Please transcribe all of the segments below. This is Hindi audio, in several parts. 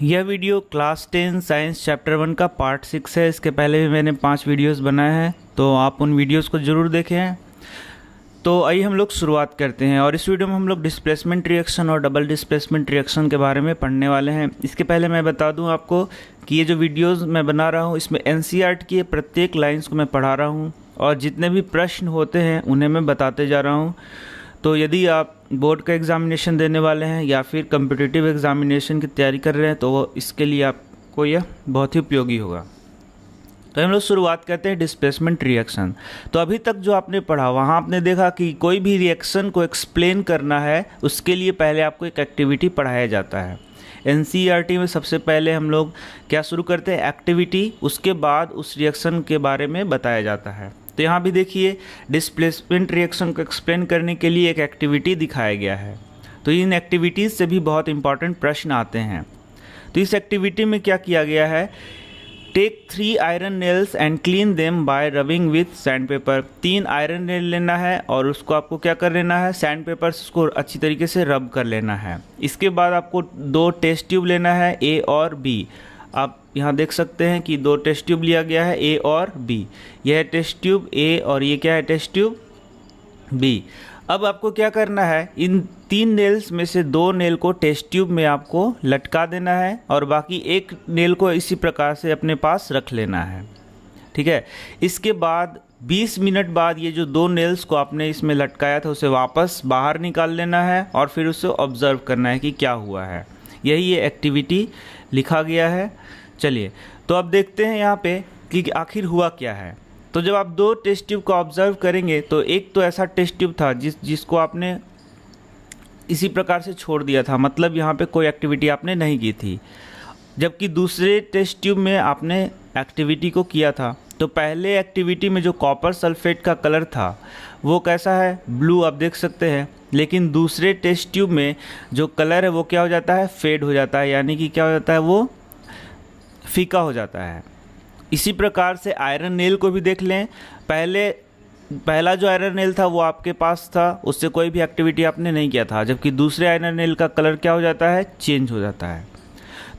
यह वीडियो क्लास 10 साइंस चैप्टर 1 का पार्ट 6 है। इसके पहले भी मैंने 5 वीडियोस बनाए हैं, तो आप उन वीडियोस को ज़रूर देखें। तो आइए हम लोग शुरुआत करते हैं और इस वीडियो में हम लोग डिस्प्लेसमेंट रिएक्शन और डबल डिस्प्लेसमेंट रिएक्शन के बारे में पढ़ने वाले हैं। इसके पहले मैं बता दूं आपको कि ये जो वीडियोस मैं बना रहा हूँ इसमें एनसीईआरटी की प्रत्येक लाइन्स को मैं पढ़ा रहा हूँ और जितने भी प्रश्न होते हैं उन्हें मैं बताते जा रहा हूँ। तो यदि आप बोर्ड का एग्ज़ामिनेशन देने वाले हैं या फिर कम्पिटिटिव एग्ज़ामिनेशन की तैयारी कर रहे हैं तो इसके लिए आपको यह बहुत ही उपयोगी होगा। तो हम लोग शुरुआत करते हैं डिस्प्लेसमेंट रिएक्शन। तो अभी तक जो आपने पढ़ा वहाँ आपने देखा कि कोई भी रिएक्शन को एक्सप्लेन करना है उसके लिए पहले आपको एक एक्टिविटी पढ़ाया जाता है। एनसीईआरटी में सबसे पहले हम लोग क्या शुरू करते हैं, एक्टिविटी, उसके बाद उस रिएक्शन के बारे में बताया जाता है। तो यहाँ भी देखिए डिस्प्लेसमेंट रिएक्शन को एक्सप्लेन करने के लिए एक एक्टिविटी दिखाया गया है। तो इन एक्टिविटीज़ से भी बहुत इंपॉर्टेंट प्रश्न आते हैं। तो इस एक्टिविटी में क्या किया गया है, take 3 iron nails and clean them by rubbing with sand paper. 3 iron nail लेना है और उसको आपको क्या कर लेना है, सैंड पेपर से उसको अच्छी तरीके से रब कर लेना है। इसके बाद आपको 2 टेस्ट ट्यूब लेना है, ए और बी। आप यहाँ देख सकते हैं कि 2 टेस्ट ट्यूब लिया गया है, ए और बी। यह है टेस्ट ट्यूब ए और ये क्या है, टेस्ट ट्यूब बी। अब आपको क्या करना है, इन 3 नेल्स में से 2 नेल को टेस्ट ट्यूब में आपको लटका देना है और बाकी 1 नेल को इसी प्रकार से अपने पास रख लेना है। ठीक है। इसके बाद 20 मिनट बाद ये जो 2 नेल्स को आपने इसमें लटकाया था उसे वापस बाहर निकाल लेना है और फिर उसे ऑब्जर्व करना है कि क्या हुआ है। यही ये एक्टिविटी लिखा गया है। चलिए तो अब देखते हैं यहाँ पे कि आखिर हुआ क्या है। तो जब आप 2 टेस्ट ट्यूब को ऑब्जर्व करेंगे तो एक तो ऐसा टेस्ट ट्यूब था जिसको आपने इसी प्रकार से छोड़ दिया था, मतलब यहाँ पे कोई एक्टिविटी आपने नहीं की थी, जबकि दूसरे टेस्ट ट्यूब में आपने एक्टिविटी को किया था। तो पहले एक्टिविटी में जो कॉपर सल्फेट का कलर था वो कैसा है, ब्लू, आप देख सकते हैं। लेकिन दूसरे टेस्ट ट्यूब में जो कलर है वो क्या हो जाता है, फेड हो जाता है, यानी कि क्या हो जाता है, वो फीका हो जाता है। इसी प्रकार से आयरन नेल को भी देख लें। पहला जो आयरन नेल था वो आपके पास था, उससे कोई भी एक्टिविटी आपने नहीं किया था, जबकि दूसरे आयरन नेल का कलर क्या हो जाता है, चेंज हो जाता है।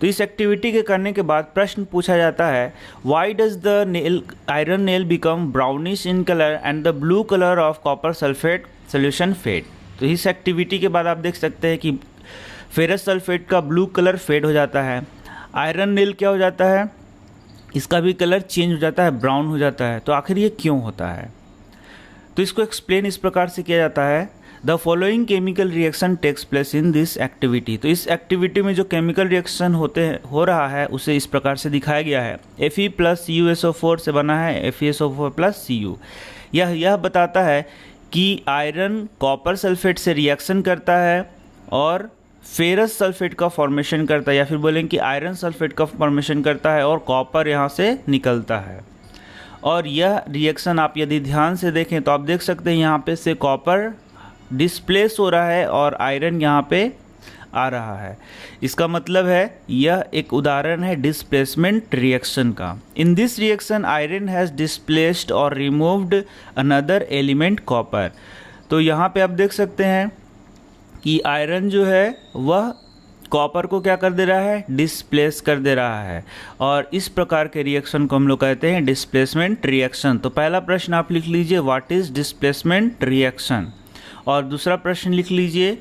तो इस एक्टिविटी के करने के बाद प्रश्न पूछा जाता है, why does the iron nail become brownish in colour and the blue colour of copper sulphate solution fade. तो इस एक्टिविटी के बाद आप देख सकते हैं कि फेरस सल्फेट का ब्लू कलर फेड हो जाता है, आयरन नेल क्या हो जाता है, इसका भी कलर चेंज हो जाता है, ब्राउन हो जाता है। तो आखिर ये क्यों होता है, तो इसको एक्सप्लेन इस प्रकार से किया जाता है, the following chemical reaction takes place in this activity. तो इस एक्टिविटी में जो केमिकल रिएक्शन हो रहा है उसे इस प्रकार से दिखाया गया है। Fe प्लस CuSO4 से बना है FeSO4 प्लस Cu। यह बताता है कि आयरन कॉपर सल्फेट से रिएक्शन करता है और फेरस सल्फेट का फॉर्मेशन करता है, या फिर बोलें कि आयरन सल्फेट का फॉर्मेशन करता है और कॉपर यहाँ से निकलता है। और यह रिएक्शन आप यदि ध्यान से देखें तो आप देख सकते हैं यहाँ पे से कॉपर डिस्प्लेस हो रहा है और आयरन यहाँ पे आ रहा है। इसका मतलब है यह एक उदाहरण है डिस्प्लेसमेंट रिएक्शन का। In this reaction iron has displaced और रिमूव्ड अनदर एलिमेंट कॉपर। तो यहाँ पे आप देख सकते हैं कि आयरन जो है वह कॉपर को क्या कर दे रहा है, डिस्प्लेस कर दे रहा है, और इस प्रकार के रिएक्शन को हम लोग कहते हैं डिस्प्लेसमेंट रिएक्शन। तो पहला प्रश्न आप लिख लीजिए, व्हाट इज डिस्प्लेसमेंट रिएक्शन, और दूसरा प्रश्न लिख लीजिए,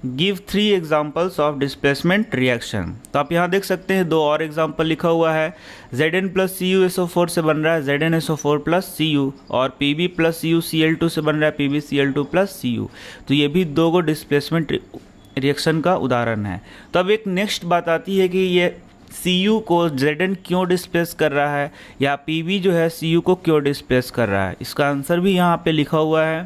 give 3 examples of displacement reaction. तो आप यहाँ देख सकते हैं 2 और एग्जाम्पल लिखा हुआ है। Zn प्लस CuSO4 से बन रहा है ZnSO4 प्लस Cu और Pb प्लस CuCl2 से बन रहा है PbCl2 प्लस Cu। तो ये भी 2 गो डिस्प्लेसमेंट रिएक्शन का उदाहरण है। तो अब एक नेक्स्ट बात आती है कि ये Cu को Zn क्यों डिस्प्लेस कर रहा है, या Pb जो है Cu को क्यों डिस्प्लेस कर रहा है। इसका आंसर भी यहाँ पे लिखा हुआ है।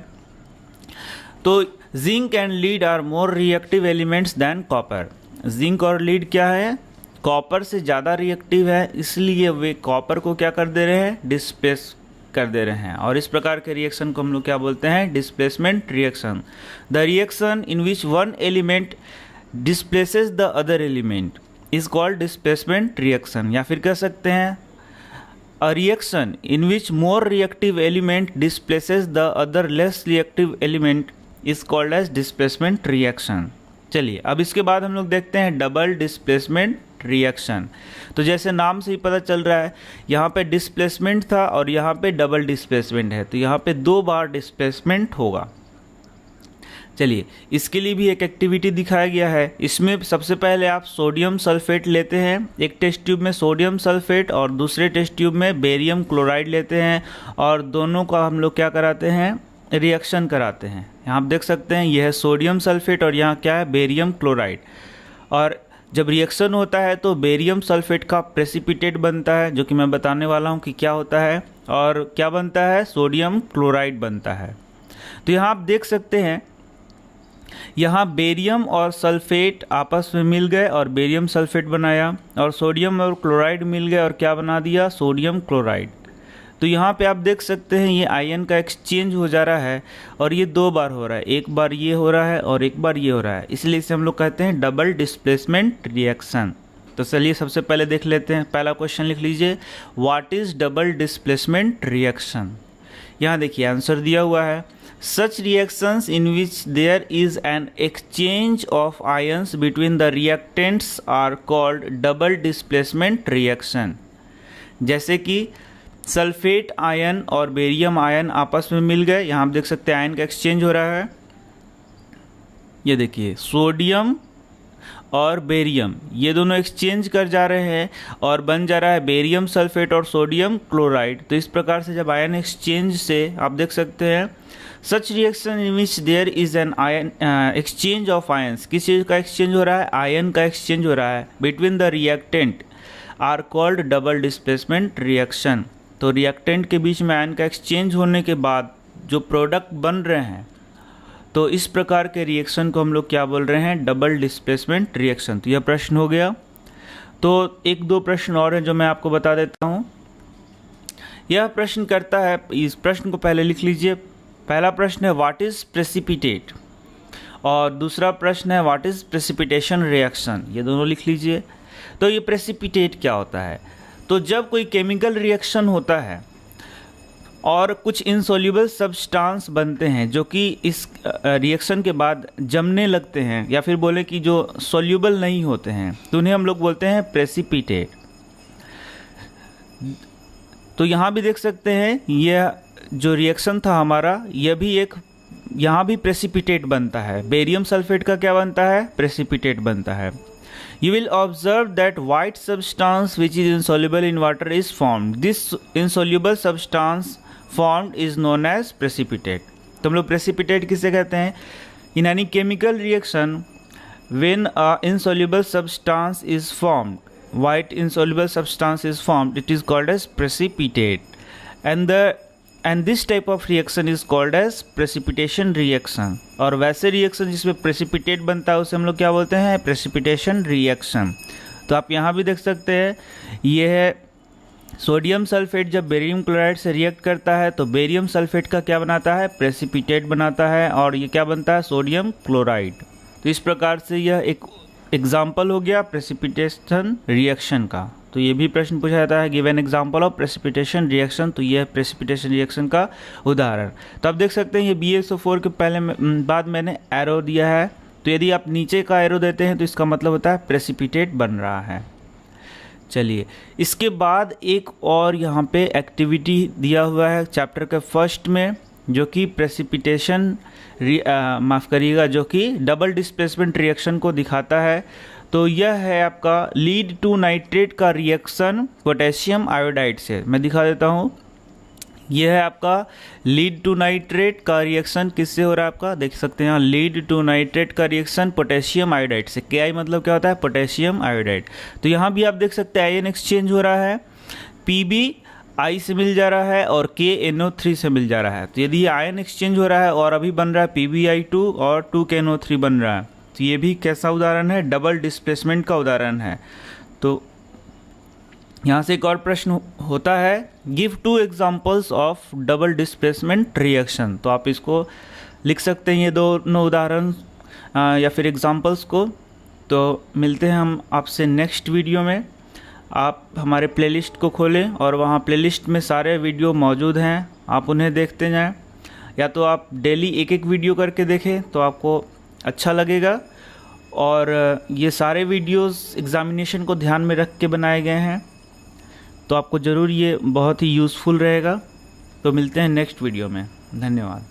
तो zinc and lead are more reactive elements than copper. Zinc और लीड क्या है, कॉपर से ज़्यादा रिएक्टिव है, इसलिए वे कॉपर को क्या कर दे रहे हैं, डिस्प्लेस कर दे रहे हैं। और इस प्रकार के रिएक्शन को हम लोग क्या बोलते हैं, displacement reaction. The reaction in which one element displaces the other element is called displacement reaction. या फिर कह सकते हैं a reaction in which more reactive element displaces the other less reactive element is called as displacement reaction. चलिए अब इसके बाद हम लोग देखते हैं डबल डिस्प्लेसमेंट रिएक्शन। तो जैसे नाम से ही पता चल रहा है, यहाँ पे डिस्प्लेसमेंट था और यहाँ पे डबल डिस्प्लेसमेंट है, तो यहाँ पे 2 बार डिस्प्लेसमेंट होगा। चलिए, इसके लिए भी एक एक्टिविटी दिखाया गया है। इसमें सबसे पहले आप सोडियम सल्फेट लेते हैं, एक टेस्ट ट्यूब में सोडियम सल्फेट और दूसरे टेस्ट ट्यूब में बेरियम क्लोराइड लेते हैं, और दोनों का हम लोग क्या कराते हैं, रिएक्शन कराते हैं। यहाँ आप देख सकते हैं यह है सोडियम सल्फेट और यहाँ क्या है, बेरियम क्लोराइड। और जब रिएक्शन होता है तो बेरियम सल्फेट का प्रेसिपिटेट बनता है, जो कि मैं बताने वाला हूँ कि क्या होता है, और क्या बनता है, सोडियम क्लोराइड बनता है। तो यहाँ आप देख सकते हैं, यहाँ बेरियम और सल्फेट आपस में मिल गए और बेरियम सल्फेट बनाया, और सोडियम और क्लोराइड मिल गए और क्या बना दिया, सोडियम क्लोराइड। तो यहाँ पे आप देख सकते हैं ये आयन का एक्सचेंज हो जा रहा है, और ये 2 बार हो रहा है, एक बार ये हो रहा है और एक बार ये हो रहा है, इसलिए इसे हम लोग कहते हैं डबल डिस्प्लेसमेंट रिएक्शन। तो चलिए सबसे पहले देख लेते हैं, पहला क्वेश्चन लिख लीजिए, what is double displacement reaction. यहाँ देखिए आंसर दिया हुआ है, such reactions in which there is an exchange of ions between the reactants are called double displacement reaction। जैसे कि सल्फेट आयन और बेरियम आयन आपस में मिल गए, यहाँ आप देख सकते हैं आयन का एक्सचेंज हो रहा है, ये देखिए सोडियम और बेरियम ये दोनों एक्सचेंज कर जा रहे हैं और बन जा रहा है बेरियम सल्फेट और सोडियम क्लोराइड। तो इस प्रकार से जब आयन एक्सचेंज से आप देख सकते हैं, such reaction in which there is an ion exchange of ions, किस चीज़ का एक्सचेंज हो रहा है, आयन का एक्सचेंज हो रहा है, between the reactant are called double displacement reaction. तो रिएक्टेंट के बीच में आयन का एक्सचेंज होने के बाद जो प्रोडक्ट बन रहे हैं, तो इस प्रकार के रिएक्शन को हम लोग क्या बोल रहे हैं, डबल डिस्प्लेसमेंट रिएक्शन। तो यह प्रश्न हो गया। तो 1-2 प्रश्न और हैं जो मैं आपको बता देता हूँ। यह प्रश्न करता है, इस प्रश्न को पहले लिख लीजिए। पहला प्रश्न है व्हाट इज प्रेसिपिटेट, और दूसरा प्रश्न है व्हाट इज प्रेसिपिटेशन रिएक्शन, ये दोनों लिख लीजिए। तो ये प्रेसिपिटेट क्या होता है, तो जब कोई केमिकल रिएक्शन होता है और कुछ इनसोल्यूबल सब्सटेंस बनते हैं जो कि इस रिएक्शन के बाद जमने लगते हैं, या फिर बोले कि जो सोल्यूबल नहीं होते हैं, तो उन्हें हम लोग बोलते हैं प्रेसिपिटेट। तो यहाँ भी देख सकते हैं यह जो रिएक्शन था हमारा, यह भी एक, यहाँ भी प्रेसिपिटेट बनता है। बेरियम सल्फेट का क्या बनता है, प्रेसिपिटेट बनता है। You will observe that white substance which is insoluble in water is formed. This insoluble substance formed is known as precipitate. तो हम लोग precipitate किसे कहते हैं, in any chemical reaction when a insoluble substance is formed, white insoluble substance is formed, it is called as precipitate, and this type of reaction is called as precipitation reaction। और वैसे रिएक्शन जिसमें प्रेसिपिटेट बनता है उसे हम लोग क्या बोलते हैं, प्रेसिपिटेशन रिएक्शन। तो आप यहाँ भी देख सकते हैं, ये है सोडियम सल्फेट जब बेरियम क्लोराइड से रिएक्ट करता है तो बेरियम सल्फेट का क्या बनाता है, प्रेसिपिटेट बनाता है, और ये क्या बनता है, सोडियम क्लोराइड। तो इस प्रकार से यह एक एग्जाम्पल हो गया प्रेसिपिटेशन रिएक्शन का। तो ये भी प्रश्न पूछा जाता है, give an example of precipitation reaction. तो यह प्रेसिपिटेशन रिएक्शन का उदाहरण। तो आप देख सकते हैं ये BaSO4 के बाद मैंने एरो दिया है। तो यदि आप नीचे का एरो देते हैं तो इसका मतलब होता है प्रेसिपिटेट बन रहा है। चलिए, इसके बाद एक और यहाँ पे एक्टिविटी दिया हुआ है चैप्टर के फर्स्ट में, जो कि प्रेसिपिटेशन माफ़ करिएगा, जो कि डबल डिस्प्लेसमेंट रिएक्शन को दिखाता है। तो यह है आपका लीड टू नाइट्रेट का रिएक्शन पोटेशियम आयोडाइड से। मैं दिखा देता हूँ, यह है आपका लीड टू नाइट्रेट का रिएक्शन किससे हो रहा है, आपका देख सकते हैं यहाँ, लीड टू नाइट्रेट का रिएक्शन पोटेशियम आयोडाइड से। Ki मतलब क्या होता है, पोटेशियम आयोडाइड। तो यहाँ भी आप देख सकते हैं आयन एक्सचेंज हो रहा है, Pb I से मिल जा रहा है और KNO3 से मिल जा रहा है। तो यदि आयन एक्सचेंज हो रहा है और अभी बन रहा है PbI2 और 2KNO3 बन रहा है, तो ये भी कैसा उदाहरण है, डबल डिस्प्लेसमेंट का उदाहरण है। तो यहाँ से एक और प्रश्न होता है, give 2 examples of double displacement reaction. तो आप इसको लिख सकते हैं, ये दोनों उदाहरण या फिर एग्जांपल्स को। तो मिलते हैं हम आपसे नेक्स्ट वीडियो में। आप हमारे प्लेलिस्ट को खोलें और वहाँ प्लेलिस्ट में सारे वीडियो मौजूद हैं, आप उन्हें देखते जाएं, या तो आप डेली एक वीडियो करके देखें तो आपको अच्छा लगेगा। और ये सारे वीडियोस एग्ज़ामिनेशन को ध्यान में रख के बनाए गए हैं, तो आपको ज़रूर ये बहुत ही यूज़फुल रहेगा। तो मिलते हैं नेक्स्ट वीडियो में। धन्यवाद।